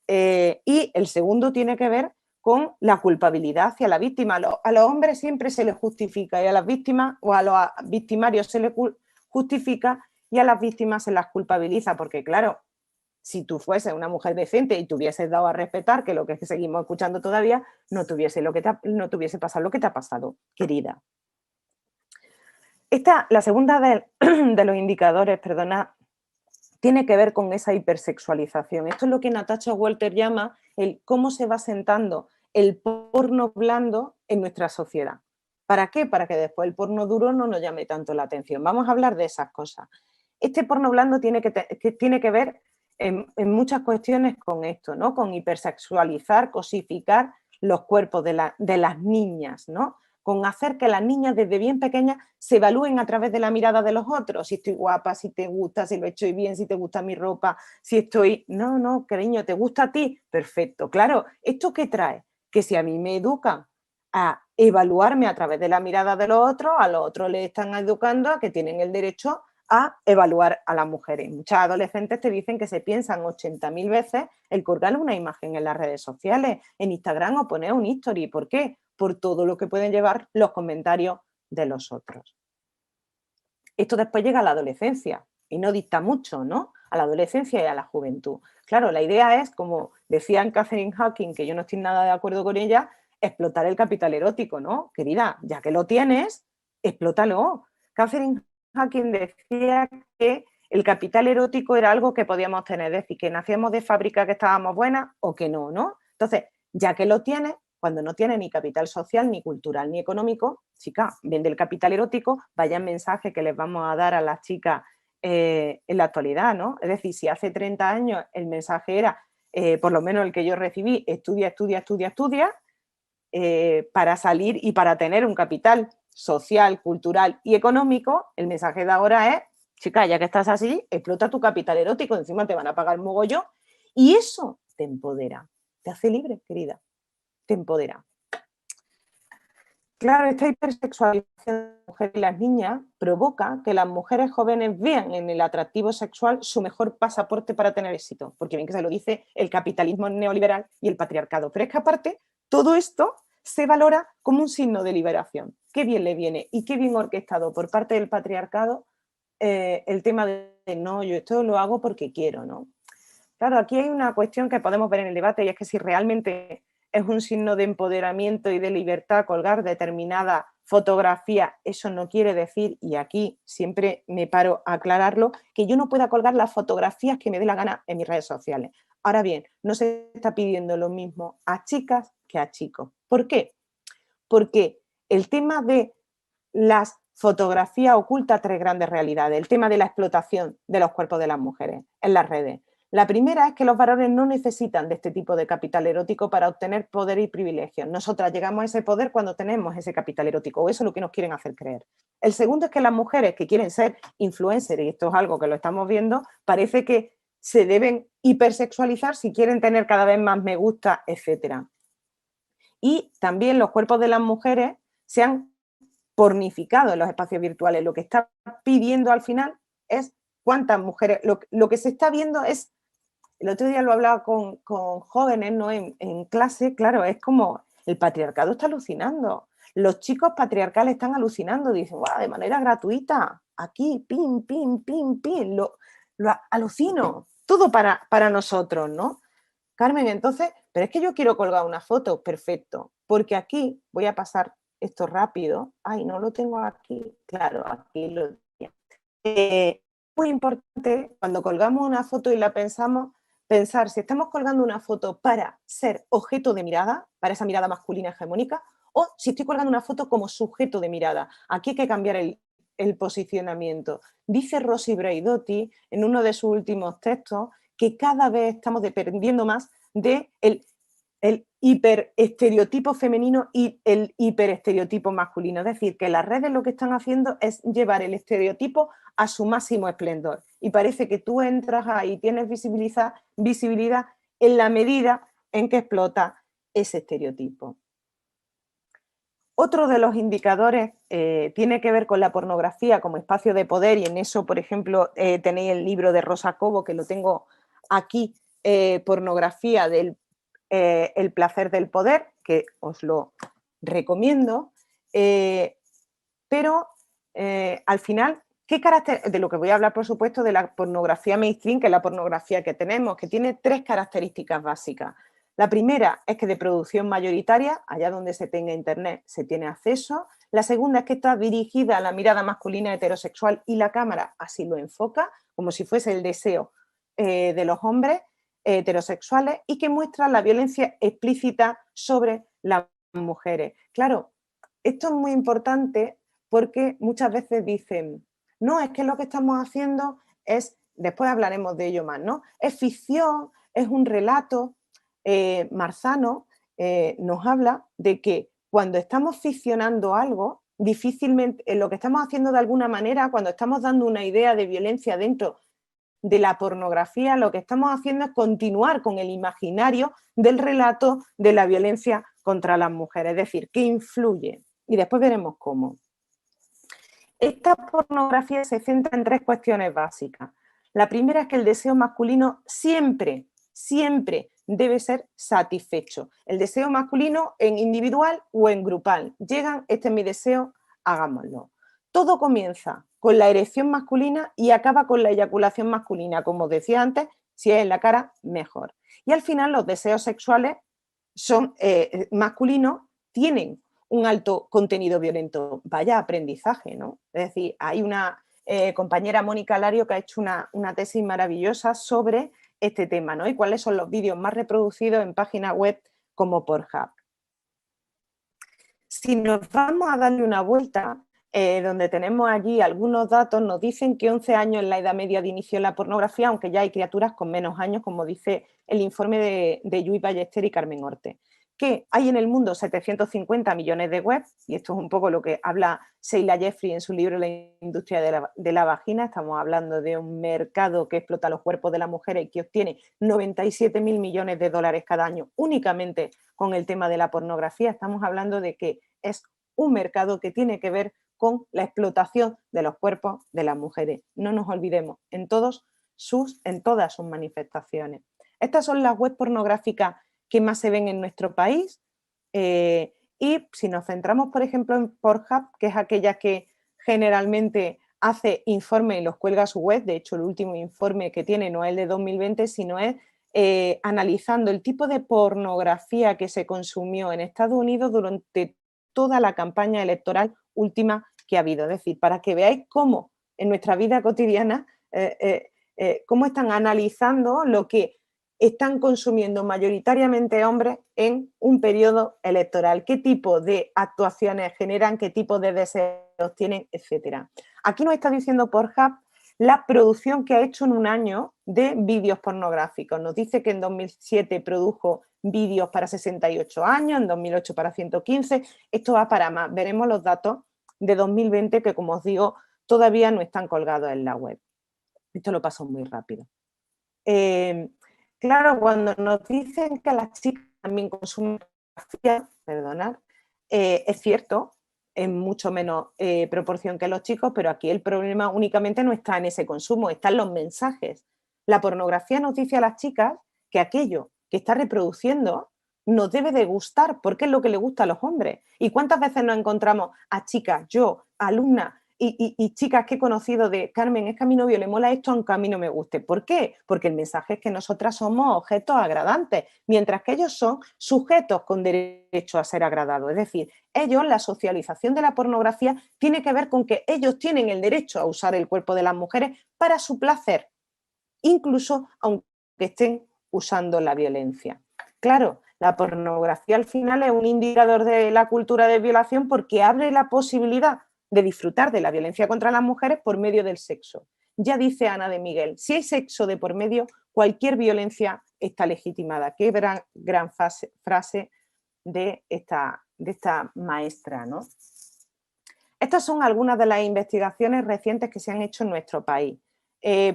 Y el segundo tiene que ver con la culpabilidad hacia la víctima. A los hombres siempre se les justifica y a las víctimas o a los victimarios se les justifica y a las víctimas se las culpabiliza, porque claro, si tú fueses una mujer decente y te hubieses dado a respetar, que lo que seguimos escuchando todavía, no tuviese pasado lo que te ha pasado, querida. La segunda de los indicadores, perdona, tiene que ver con esa hipersexualización. Esto es lo que Natasha Walter llama el cómo se va sentando el porno blando en nuestra sociedad. ¿Para qué? Para que después el porno duro no nos llame tanto la atención. Vamos a hablar de esas cosas. Este porno blando tiene que ver en muchas cuestiones con esto, ¿no? Con hipersexualizar, cosificar los cuerpos de las niñas, ¿no? Con hacer que las niñas desde bien pequeñas se evalúen a través de la mirada de los otros, si estoy guapa, si te gusta, si lo estoy bien, si te gusta mi ropa, si estoy... No, cariño, ¿te gusta a ti? Perfecto, claro, ¿esto qué trae? Que si a mí me educan a evaluarme a través de la mirada de los otros, a los otros les están educando a que tienen el derecho a evaluar a las mujeres. Muchas adolescentes te dicen que se piensan 80.000 veces el colgar una imagen en las redes sociales, en Instagram, o poner un history. ¿Por qué? Por todo lo que pueden llevar los comentarios de los otros. Esto después llega a la adolescencia y no dista mucho, ¿no? A la adolescencia y a la juventud. Claro, la idea es, como decía Catherine Hawking, que yo no estoy nada de acuerdo con ella, explotar el capital erótico, ¿no? Querida, ya que lo tienes, explótalo. Catherine Hawking decía que el capital erótico era algo que podíamos tener, es decir, que nacíamos de fábrica que estábamos buenas o que no, ¿no? Entonces, ya que lo tienes, cuando no tiene ni capital social, ni cultural, ni económico, chica, vende el capital erótico, vaya mensaje que les vamos a dar a las chicas en la actualidad, ¿no? Es decir, si hace 30 años el mensaje era, por lo menos el que yo recibí, estudia, para salir y para tener un capital social, cultural y económico, el mensaje de ahora es, chica, ya que estás así, explota tu capital erótico, encima te van a pagar mogollón, y eso te empodera, te hace libre, querida, te empodera. Claro, esta hipersexualización de las mujeres y las niñas provoca que las mujeres jóvenes vean en el atractivo sexual su mejor pasaporte para tener éxito, porque bien que se lo dice el capitalismo neoliberal y el patriarcado. Pero es que aparte, todo esto se valora como un signo de liberación. Qué bien le viene y qué bien orquestado por parte del patriarcado el tema de no, yo esto lo hago porque quiero, ¿no? Claro, aquí hay una cuestión que podemos ver en el debate y es que si realmente es un signo de empoderamiento y de libertad colgar determinada fotografía, eso no quiere decir, y aquí siempre me paro a aclararlo, que yo no pueda colgar las fotografías que me dé la gana en mis redes sociales. Ahora bien, no se está pidiendo lo mismo a chicas que a chicos. ¿Por qué? Porque el tema de las fotografías oculta tres grandes realidades. El tema de la explotación de los cuerpos de las mujeres en las redes. La primera es que los varones no necesitan de este tipo de capital erótico para obtener poder y privilegios. Nosotras llegamos a ese poder cuando tenemos ese capital erótico, o eso es lo que nos quieren hacer creer. El segundo es que las mujeres que quieren ser influencers, y esto es algo que lo estamos viendo, parece que se deben hipersexualizar si quieren tener cada vez más me gusta, etcétera. Y también los cuerpos de las mujeres se han pornificado en los espacios virtuales. Lo que está pidiendo al final es cuántas mujeres, lo que se está viendo es, el otro día lo hablaba con jóvenes, ¿no? En clase, claro, es como el patriarcado está alucinando. Los chicos patriarcales están alucinando, dicen, wow, de manera gratuita, aquí, pim, pim, pim, pim, lo alucino, todo para nosotros, ¿no? Carmen, entonces, pero es que yo quiero colgar una foto, perfecto, porque aquí voy a pasar esto rápido. Ay, no lo tengo aquí, claro, aquí lo tengo. Muy importante cuando colgamos una foto y la pensamos, pensar si estamos colgando una foto para ser objeto de mirada, para esa mirada masculina hegemónica, o si estoy colgando una foto como sujeto de mirada. Aquí hay que cambiar el posicionamiento. Dice Rosy Braidotti en uno de sus últimos textos que cada vez estamos dependiendo más del el hiperestereotipo femenino y el hiperestereotipo masculino. Es decir, que las redes lo que están haciendo es llevar el estereotipo a su máximo esplendor. Y parece que tú entras ahí y tienes visibilidad en la medida en que explota ese estereotipo. Otro de los indicadores tiene que ver con la pornografía como espacio de poder, y en eso, por ejemplo, tenéis el libro de Rosa Cobo, que lo tengo aquí, pornografía del El placer del poder, que os lo recomiendo, pero al final, ¿qué carácter? De lo que voy a hablar, por supuesto, de la pornografía mainstream, que es la pornografía que tenemos, que tiene tres características básicas. La primera es que de producción mayoritaria, allá donde se tenga internet, se tiene acceso. La segunda es que está dirigida a la mirada masculina heterosexual y la cámara así lo enfoca, como si fuese el deseo de los hombres heterosexuales, y que muestra la violencia explícita sobre las mujeres. Claro, esto es muy importante porque muchas veces dicen, no, es que lo que estamos haciendo es, después hablaremos de ello más, ¿no? Es ficción, es un relato. Marzano nos habla de que cuando estamos ficcionando algo, difícilmente, lo que estamos haciendo de alguna manera, cuando estamos dando una idea de violencia dentro de la pornografía, lo que estamos haciendo es continuar con el imaginario del relato de la violencia contra las mujeres, es decir, que influye. Y después veremos cómo. Esta pornografía se centra en tres cuestiones básicas. La primera es que el deseo masculino siempre, siempre debe ser satisfecho. El deseo masculino en individual o en grupal. Llegan, este es mi deseo, hagámoslo. Todo comienza con la erección masculina y acaba con la eyaculación masculina. Como os decía antes, si es en la cara, mejor. Y al final los deseos sexuales son masculinos, tienen un alto contenido violento. Vaya aprendizaje, ¿no? Es decir, hay una compañera, Mónica Lario, que ha hecho una tesis maravillosa sobre este tema, ¿no? Y cuáles son los vídeos más reproducidos en páginas web como Pornhub. Si nos vamos a darle una vuelta, donde tenemos allí algunos datos, nos dicen que 11 años es la edad media de inicio en la pornografía, aunque ya hay criaturas con menos años, como dice el informe de Lluís Ballester y Carmen Orte. Que hay en el mundo 750 millones de webs, y esto es un poco lo que habla Sheila Jeffrey en su libro La industria de la vagina. Estamos hablando de un mercado que explota los cuerpos de las mujeres y que obtiene 97.000 millones de dólares cada año únicamente con el tema de la pornografía. Estamos hablando de que es un mercado que tiene que ver con la explotación de los cuerpos de las mujeres. No nos olvidemos, en todas sus manifestaciones. Estas son las webs pornográficas que más se ven en nuestro país, Y si nos centramos, por ejemplo, en Pornhub, que es aquella que generalmente hace informes y los cuelga a su web, de hecho el último informe que tiene no es el de 2020, sino es analizando el tipo de pornografía que se consumió en Estados Unidos durante toda la campaña electoral última que ha habido. Es decir, para que veáis cómo en nuestra vida cotidiana, cómo están analizando lo que están consumiendo mayoritariamente hombres en un periodo electoral, qué tipo de actuaciones generan, qué tipo de deseos tienen, etcétera. Aquí nos está diciendo Pornhub la producción que ha hecho en un año de vídeos pornográficos. Nos dice que en 2007 produjo vídeos para 68 años, en 2008 para 115, esto va para más. Veremos los datos de 2020 que, como os digo, todavía no están colgados en la web. Esto lo paso muy rápido. Claro, cuando nos dicen que las chicas también consumen pornografía, perdonad, es cierto, en mucho menos proporción que los chicos, pero aquí el problema únicamente no está en ese consumo, está en los mensajes. La pornografía nos dice a las chicas que aquello que está reproduciendo nos debe de gustar, porque es lo que le gusta a los hombres. ¿Y cuántas veces nos encontramos a chicas, yo, alumnas, y chicas que he conocido de Carmen, es que a mi novio le mola esto aunque a mí no me guste? ¿Por qué? Porque el mensaje es que nosotras somos objetos agradantes, mientras que ellos son sujetos con derecho a ser agradados. Es decir, ellos, la socialización de la pornografía tiene que ver con que ellos tienen el derecho a usar el cuerpo de las mujeres para su placer, incluso aunque estén usando la violencia. Claro, la pornografía al final es un indicador de la cultura de violación porque abre la posibilidad de disfrutar de la violencia contra las mujeres por medio del sexo. Ya dice Ana de Miguel, si hay sexo de por medio, cualquier violencia está legitimada. Qué gran frase de esta maestra, ¿no? Estas son algunas de las investigaciones recientes que se han hecho en nuestro país.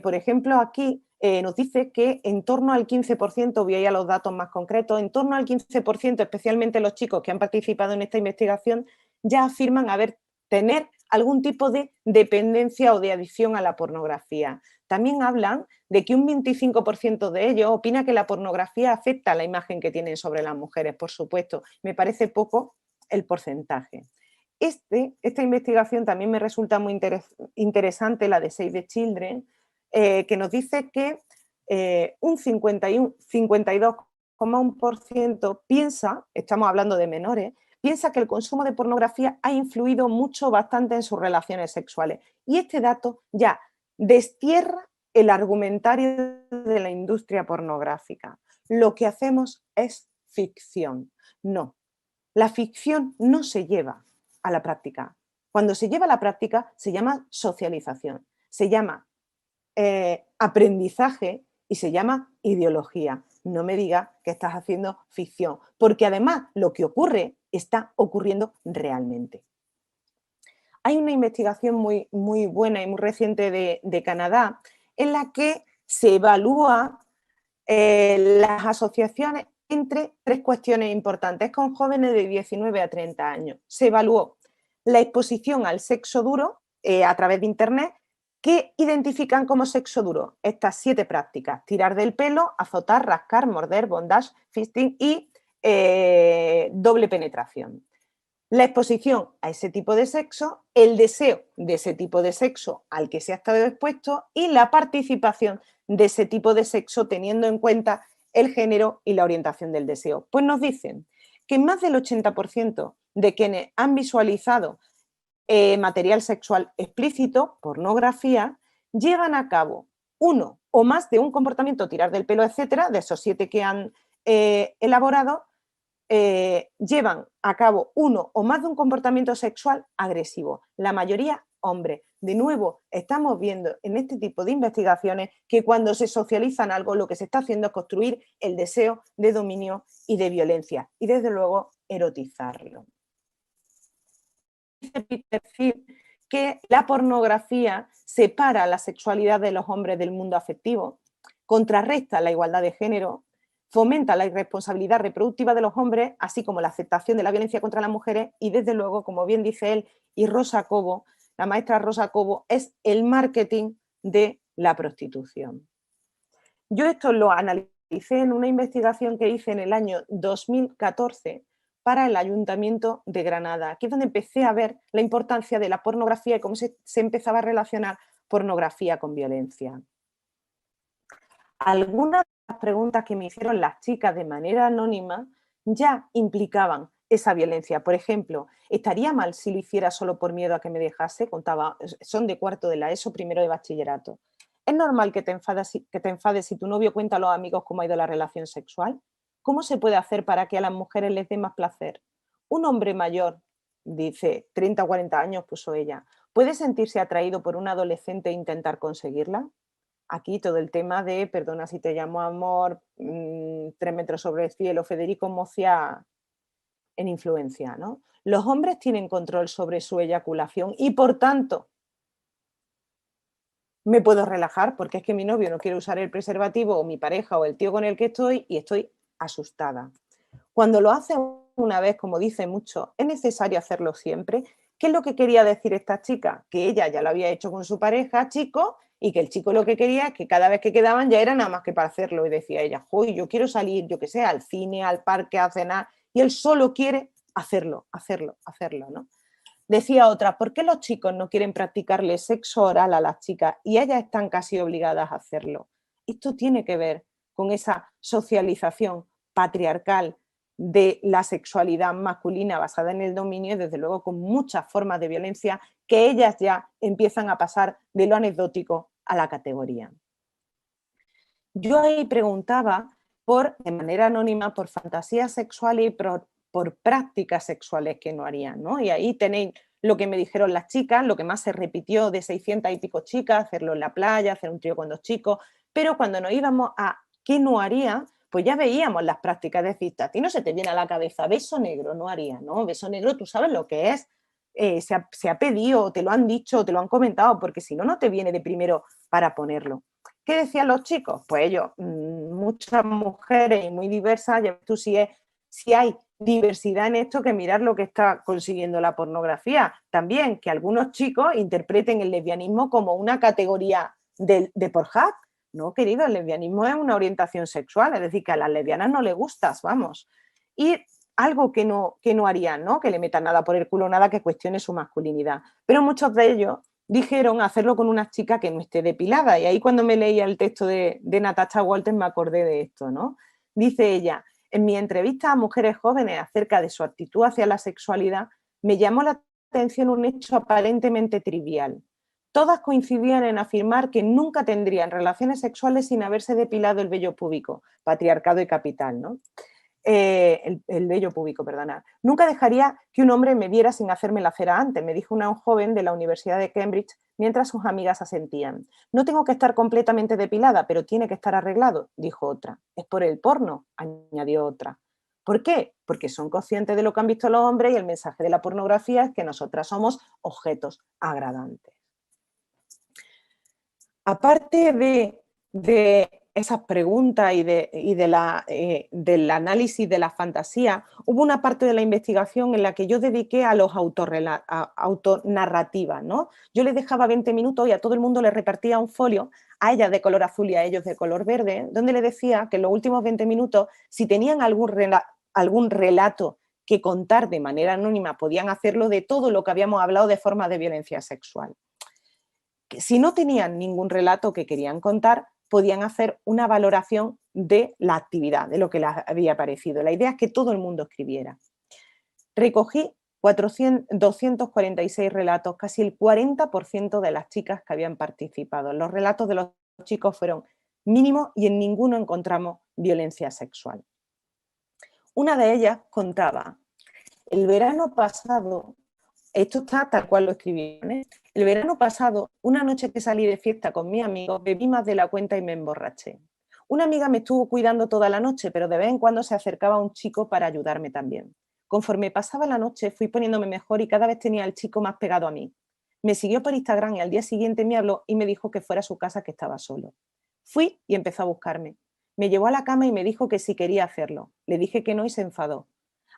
Por ejemplo, aquí nos dice que en torno al 15%, voy a ir a los datos más concretos, en torno al 15%, especialmente los chicos que han participado en esta investigación, ya afirman tener algún tipo de dependencia o de adicción a la pornografía. También hablan de que un 25% de ellos opina que la pornografía afecta a la imagen que tienen sobre las mujeres, por supuesto. Me parece poco el porcentaje. Esta investigación también me resulta muy interesante, la de Save the Children, que nos dice que un 52,1% piensa, estamos hablando de menores, piensa que el consumo de pornografía ha influido mucho, bastante en sus relaciones sexuales. Y este dato ya destierra el argumentario de la industria pornográfica. Lo que hacemos es ficción. No, la ficción no se lleva a la práctica. Cuando se lleva a la práctica se llama socialización, se llama aprendizaje y se llama ideología. No me digas que estás haciendo ficción, porque además lo que ocurre está ocurriendo realmente. Hay una investigación muy, muy buena y muy reciente de Canadá en la que se evalúa las asociaciones entre tres cuestiones importantes con jóvenes de 19 a 30 años. Se evaluó la exposición al sexo duro a través de Internet. ¿Qué identifican como sexo duro? Estas 7 prácticas: tirar del pelo, azotar, rascar, morder, bondage, fisting y doble penetración. La exposición a ese tipo de sexo, el deseo de ese tipo de sexo al que se ha estado expuesto y la participación de ese tipo de sexo teniendo en cuenta el género y la orientación del deseo. Pues nos dicen que más del 80% de quienes han visualizado material sexual explícito, pornografía, llevan a cabo uno o más de un comportamiento, tirar del pelo, etcétera, de esos 7 que han elaborado, llevan a cabo uno o más de un comportamiento sexual agresivo, la mayoría hombres. De nuevo, estamos viendo en este tipo de investigaciones que cuando se socializan algo, lo que se está haciendo es construir el deseo de dominio y de violencia, y desde luego erotizarlo. Dice Peter Thiel que la pornografía separa la sexualidad de los hombres del mundo afectivo, contrarresta la igualdad de género, fomenta la irresponsabilidad reproductiva de los hombres, así como la aceptación de la violencia contra las mujeres y, desde luego, como bien dice él, y Rosa Cobo, la maestra Rosa Cobo, es el marketing de la prostitución. Yo esto lo analicé en una investigación que hice en el año 2014 para el Ayuntamiento de Granada. Aquí es donde empecé a ver la importancia de la pornografía y cómo se empezaba a relacionar pornografía con violencia. Algunas de las preguntas que me hicieron las chicas de manera anónima ya implicaban esa violencia. Por ejemplo, ¿estaría mal si lo hiciera solo por miedo a que me dejase? Contaba, son de cuarto de la ESO, primero de bachillerato. ¿Es normal que te enfades si tu novio cuenta a los amigos cómo ha ido la relación sexual? ¿Cómo se puede hacer para que a las mujeres les dé más placer? Un hombre mayor, dice 30 o 40 años, puso ella, ¿puede sentirse atraído por un adolescente e intentar conseguirla? Aquí todo el tema de, perdona si te llamo amor, 3 metros sobre el cielo, Federico Mocia en Influencia, ¿no? Los hombres tienen control sobre su eyaculación y por tanto me puedo relajar porque es que mi novio no quiere usar el preservativo o mi pareja o el tío con el que estoy y estoy asustada. Cuando lo hace una vez, como dice mucho, es necesario hacerlo siempre. ¿Qué es lo que quería decir esta chica? Que ella ya lo había hecho con su pareja, chico, y que el chico lo que quería es que cada vez que quedaban ya era nada más que para hacerlo. Y decía ella, uy, yo quiero salir, yo que sé, al cine, al parque, a cenar, y él solo quiere hacerlo, hacerlo, hacerlo, ¿no? Decía otra, ¿por qué los chicos no quieren practicarle sexo oral a las chicas y ellas están casi obligadas a hacerlo? Esto tiene que ver con esa socialización patriarcal de la sexualidad masculina basada en el dominio y desde luego con muchas formas de violencia que ellas ya empiezan a pasar de lo anecdótico a la categoría. Yo ahí preguntaba de manera anónima, por fantasías sexuales y por prácticas sexuales que no harían, ¿no? Y ahí tenéis lo que me dijeron las chicas, lo que más se repitió de 600 y pico chicas, hacerlo en la playa, hacer un trío con 2 chicos, pero cuando nos íbamos a qué no haría, pues ya veíamos las prácticas, es decir, a ti no se te viene a la cabeza, beso negro no haría, ¿no? Beso negro tú sabes lo que es, se ha pedido, te lo han dicho, te lo han comentado, porque si no, no te viene de primero para ponerlo. ¿Qué decían los chicos? Pues ellos, muchas mujeres y muy diversas, ya ves tú si hay diversidad en esto, que mirar lo que está consiguiendo la pornografía. También que algunos chicos interpreten el lesbianismo como una categoría de Pornhub. No, querido, el lesbianismo es una orientación sexual, es decir, que a las lesbianas no les gustas, vamos. Y algo que no harían, ¿no? Que le metan nada por el culo, nada que cuestione su masculinidad. Pero muchos de ellos dijeron hacerlo con una chica que no esté depilada. Y ahí cuando me leía el texto de Natasha Walters me acordé de esto, ¿no? Dice ella, en mi entrevista a mujeres jóvenes acerca de su actitud hacia la sexualidad, me llamó la atención un hecho aparentemente trivial. Todas coincidían en afirmar que nunca tendrían relaciones sexuales sin haberse depilado el vello púbico, patriarcado y capital, ¿no? El vello púbico, perdona. Nunca dejaría que un hombre me viera sin hacerme la cera antes, me dijo una joven de la Universidad de Cambridge mientras sus amigas asentían. No tengo que estar completamente depilada, pero tiene que estar arreglado, dijo otra. Es por el porno, añadió otra. ¿Por qué? Porque son conscientes de lo que han visto los hombres y el mensaje de la pornografía es que nosotras somos objetos agradantes. Aparte de esas preguntas y del análisis de la fantasía, hubo una parte de la investigación en la que yo dediqué a los autonarrativas, ¿no? Yo les dejaba 20 minutos y a todo el mundo le repartía un folio, a ellas de color azul y a ellos de color verde, donde les decía que en los últimos 20 minutos, si tenían algún relato que contar de manera anónima, podían hacerlo de todo lo que habíamos hablado de formas de violencia sexual. Que si no tenían ningún relato que querían contar, podían hacer una valoración de la actividad, de lo que les había parecido. La idea es que todo el mundo escribiera. Recogí 246 relatos, casi el 40% de las chicas que habían participado. Los relatos de los chicos fueron mínimos y en ninguno encontramos violencia sexual. Una de ellas contaba, el verano pasado, esto está tal cual lo escribieron, ¿eh? El verano pasado, una noche que salí de fiesta con mis amigos, bebí más de la cuenta y me emborraché. Una amiga me estuvo cuidando toda la noche, pero de vez en cuando se acercaba un chico para ayudarme también. Conforme pasaba la noche, fui poniéndome mejor y cada vez tenía al chico más pegado a mí. Me siguió por Instagram y al día siguiente me habló y me dijo que fuera a su casa, que estaba solo. Fui y empezó a buscarme. Me llevó a la cama y me dijo que si quería hacerlo. Le dije que no y se enfadó.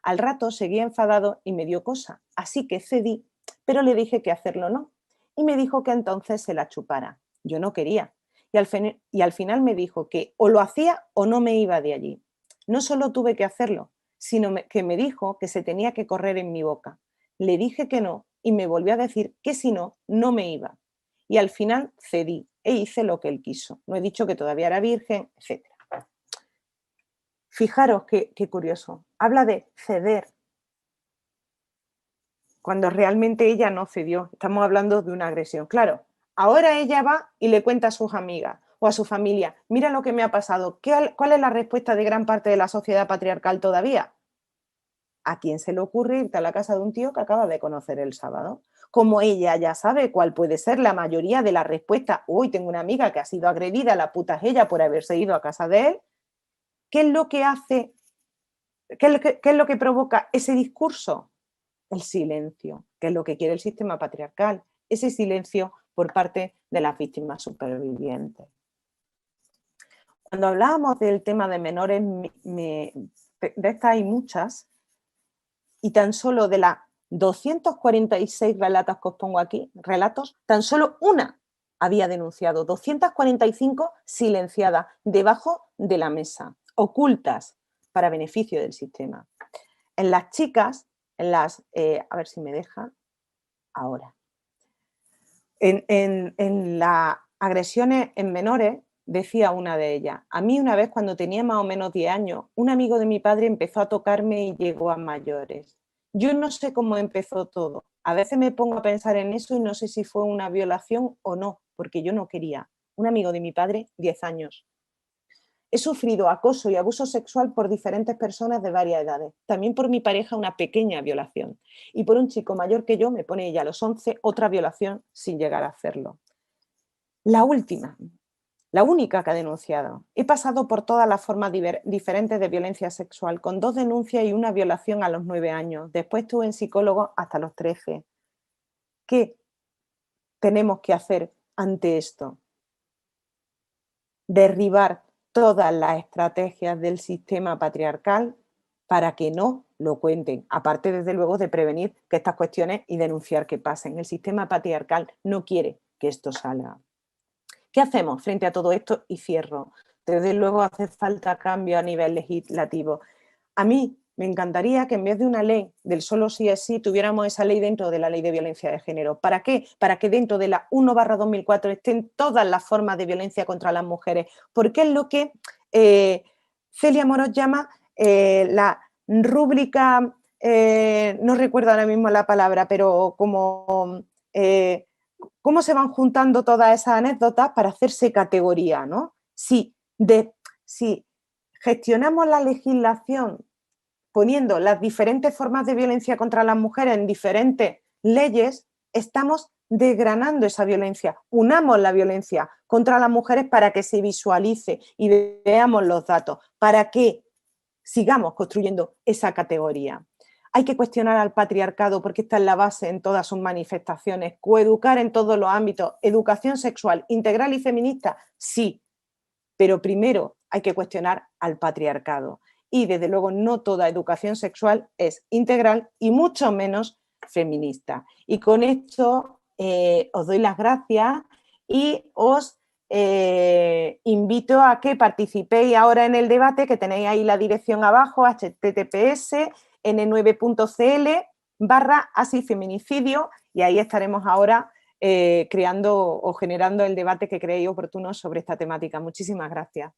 Al rato seguía enfadado y me dio cosa, así que cedí, pero le dije que hacerlo no. Y me dijo que entonces se la chupara. Yo no quería. Y al final me dijo que o lo hacía o no me iba de allí. No solo tuve que hacerlo, sino que me dijo que se tenía que correr en mi boca. Le dije que no y me volvió a decir que si no, no me iba. Y al final cedí e hice lo que él quiso. No he dicho que todavía era virgen, etc. Fijaros qué curioso. Habla de ceder, cuando realmente ella no cedió. Estamos hablando de una agresión. Claro, ahora ella va y le cuenta a sus amigas o a su familia, mira lo que me ha pasado. ¿Cuál es la respuesta de gran parte de la sociedad patriarcal todavía? ¿A quién se le ocurre irte a la casa de un tío que acaba de conocer el sábado? Como ella ya sabe cuál puede ser la mayoría de la respuesta, uy, tengo una amiga que ha sido agredida, la puta es ella por haberse ido a casa de él, ¿qué es lo que hace? ¿Qué es lo que provoca ese discurso? El silencio, que es lo que quiere el sistema patriarcal, ese silencio por parte de las víctimas supervivientes. Cuando hablábamos del tema de menores, de estas hay muchas, y tan solo de las 246 relatos que os pongo aquí, tan solo una había denunciado, 245 silenciadas, debajo de la mesa, ocultas para beneficio del sistema. En las chicas, a ver si me deja, ahora. En las agresiones en menores, decía una de ellas, a mí una vez cuando tenía más o menos 10 años, un amigo de mi padre empezó a tocarme y llegó a mayores. Yo no sé cómo empezó todo. A veces me pongo a pensar en eso y no sé si fue una violación o no, porque yo no quería. Un amigo de mi padre, 10 años. He sufrido acoso y abuso sexual por diferentes personas de varias edades. También por mi pareja una pequeña violación. Y por un chico mayor que yo, me pone ella a los 11, otra violación sin llegar a hacerlo. La última, la única que ha denunciado. He pasado por todas las formas diferentes de violencia sexual, con 2 denuncias y una violación a los 9 años. Después estuve en psicólogo hasta los 13. ¿Qué tenemos que hacer ante esto? Derribar todas las estrategias del sistema patriarcal para que no lo cuenten, aparte desde luego de prevenir que estas cuestiones y denunciar que pasen. El sistema patriarcal no quiere que esto salga. ¿Qué hacemos frente a todo esto? Y cierro. Desde luego hace falta cambio a nivel legislativo. A mí me encantaría que en vez de una ley del solo sí es sí, tuviéramos esa ley dentro de la Ley de Violencia de Género. ¿Para qué? Para que dentro de la 1/2004 estén todas las formas de violencia contra las mujeres, porque es lo que Celia Moros llama la rúbrica, no recuerdo ahora mismo la palabra, pero como cómo se van juntando todas esas anécdotas para hacerse categoría, ¿no? Si gestionamos la legislación poniendo las diferentes formas de violencia contra las mujeres en diferentes leyes, estamos desgranando esa violencia. Unamos la violencia contra las mujeres para que se visualice y veamos los datos, para que sigamos construyendo esa categoría. Hay que cuestionar al patriarcado porque está en la base en todas sus manifestaciones, coeducar en todos los ámbitos, educación sexual integral y feminista, sí, pero primero hay que cuestionar al patriarcado. Y desde luego no toda educación sexual es integral y mucho menos feminista. Y con esto os doy las gracias y os invito a que participéis ahora en el debate, que tenéis ahí la dirección abajo, https://n9.cl/asifeminicidio, y ahí estaremos ahora creando o generando el debate que creéis oportuno sobre esta temática. Muchísimas gracias.